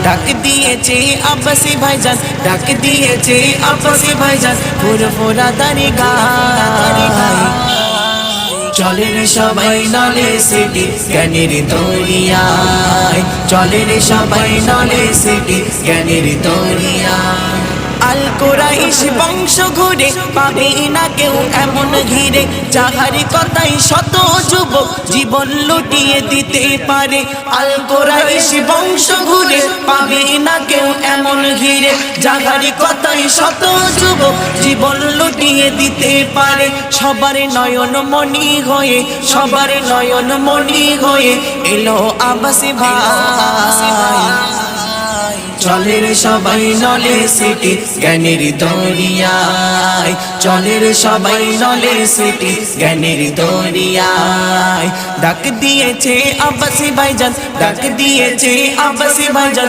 ডাক দিয়েছে আব্বাসী ভাইজান, ডাক দিয়েছে আব্বাসী ভাইজান, ফুরফুরা দাড়ি গায়। চলে রে সবাই নলে সিটি জ্ঞানের দরিয়ায়, চলে রে সবাই নলে সিটি জ্ঞানের দরিয়ায়। আল কুরাইশ বংশ ঘুরে পাবে না কেউ এমন ঘিরে, যাহার কথাই শত যুবক জীবন লুটিয়ে দিতে পারে। আল কুরাইশ বংশ ঘুরে পাবে না কেউ এমন ঘিরে, যাহার কথাই শত যুবক জীবন লুটিয়ে দিতে পারে। সবার নয়ন মনি হয়ে, সবার নয়ন মনি হয়ে এলো আব্বাসী ভাই। চলে রে সবাই নলে সিটি জ্ঞানের দরিয়ায়, চলে রে সবাই নলে সিটি জ্ঞানের দরিয়ায়। ডাক দিয়েছে আব্বাসী ভাইজান, ডাক দিয়েছে আব্বাসী ভাইজান।